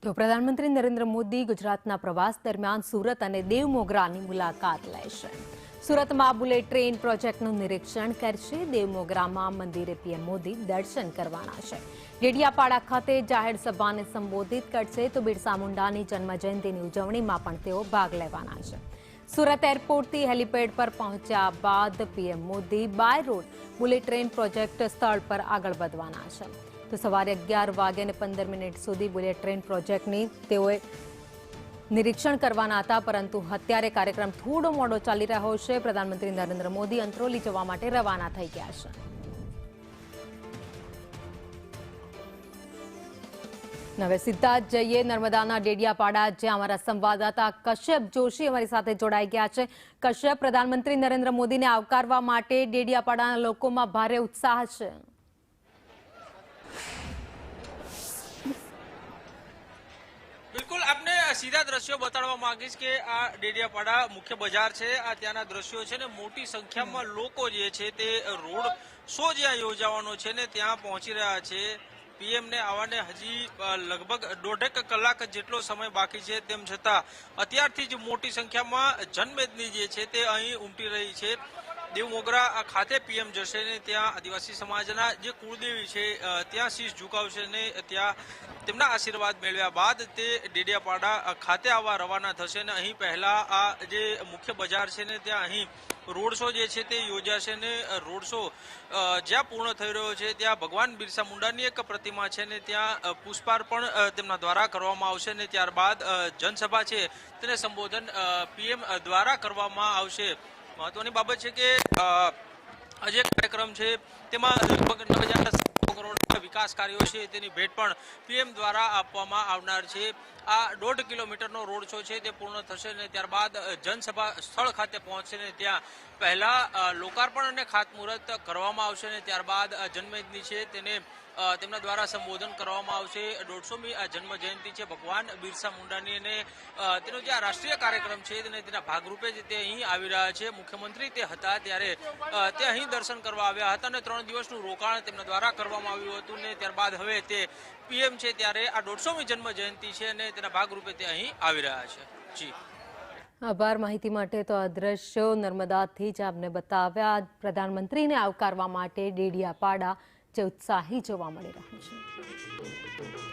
તો પ્રધાનમંત્રી નરેન્દ્ર મોદી ગુજરાતના પ્રવાસ દરમિયાન સુરત અને દેવમોગરાની મુલાકાત લેશે। સુરતમાં બુલેટ ટ્રેન પ્રોજેક્ટનું નિરીક્ષણ કરશે। દેવમોગરામાં મંદિરે પીએમ મોદી દર્શન કરવાના છે। ડેડિયાપાડા ખાતે જાહેર સભાને સંબોધિત કરશે તો બિરસા મુંડાની જન્મજયંતિની ઉજવણીમાં પણ તેઓ ભાગ લેવાના છે। સુરત એરપોર્ટથી હેલિપેડ પર પહોંચ્યા બાદ PM Modi by road bullet train project સ્થળ પર આગળ વધવાના છે। તો સવારે 11:15 સુધી બુલેટ ટ્રેન પ્રોજેક્ટની તેઓએ નિરીક્ષણ કરવાના હતા, પરંતુ અત્યારે કાર્યક્રમ થોડો મોડો ચાલી રહ્યો છે। પ્રધાનમંત્રી નરેન્દ્ર મોદી અંત્રોલી જવા માટે રવાના થઈ ગયા છે। હવે સીધા જ જઈએ નર્મદાના ડેડિયાપાડા, જ્યાં અમારા સંવાદદાતા કશ્યપ જોશી અમારી સાથે જોડાઈ ગયા છે। કશ્યપ, પ્રધાનમંત્રી નરેન્દ્ર મોદીને આવકારવા માટે ડેડિયાપાડાના લોકોમાં ભારે ઉત્સાહ છે। बिल्कुल आपने सीधा दृश्यों बताड़वा मांगीश के आ डेडियापाड़ा मुख्य बजार है। आ त्याना दृश्यों है ने मोटी संख्या में लोग रोड शो ज्यां योजावानो छे ने त्यां पहोंची रह्या छे। पीएम ने आवाने हजी लगभग 1.5 कलाक जेटलो समय बाकी है, तेम छतां अत्यारथी ज मोटी संख्या में जनमेदनी जे छे ते अहीं उमटी रही है। देवमोगरा खाते पीएम जशे ने त्यां आदिवासी समाजना जे कुलदेवी छे त्यां शीश झुकावशे ने त्यां तेमना आशीर्वाद मेळव्या बाद ते डेडियापाड़ा खाते आवा रवाना थशे ने अहीं पहला आ जे मुख्य बजार छे ने त्यां अहीं रोड शो जे छे ते योजाशे ने रोड शो ज्यां पूर्ण थई रह्यो छे त्यां भगवान बिरसा मुंडानी एक प्रतिमा छे ने त्यां पुष्पार्पण तेमना द्वारा करवामां आवशे ने त्यारबाद जनसभा छे तेने संबोधन पीएम द्वारा करवामां आवशे। महत्वनी बाबत है कि आज कार्यक्रम है तेमां लगभग 9,700 करोड़ विकास कार्यों है तेनी भेट पण पीएम द्वारा आपवामां आवनार छे। आ 1.5 किलोमीटरनो रोड शो है ते पूर्ण थशे ने त्यारबाद जनसभा स्थल खाते पहोंचशे ने त्यां पहला लोकार्पण अने खातमुहूर्त करवामां आवशे ने त्यारबाद जन्मदिन छे तेने तेमना द्वारा संबोधन करवामां आवशे। 150મી आ जन्म जयंती है भगवान बिरसा मुंडानी ने तेनो जे राष्ट्रीय कार्यक्रम है तेना भागरूपे ते अहीं आवी रह्या छे। मुख्यमंत्री ते हता त्यारे ते अहीं दर्शन करवा आव्या हता ने 3 દિવસનું રોકાણ તેમના દ્વારા કરવામાં આવ્યું હતું ને ત્યારબાદ હવે તે પીએમ છે ત્યારે આ 150મી જન્મ જયંતિ છે અને તેના ભાગરૂપે તે અહીં આવી રહ્યા છે। જી આભાર માહિતી માટે। તો આ દ્રશ્યો નર્મદાથી જ આપને બતાવ્યા। પ્રધાનમંત્રીને આવકારવા માટે ડેડિયાપાડા જે ઉત્સાહી જોવા મળી રહ્યું છે।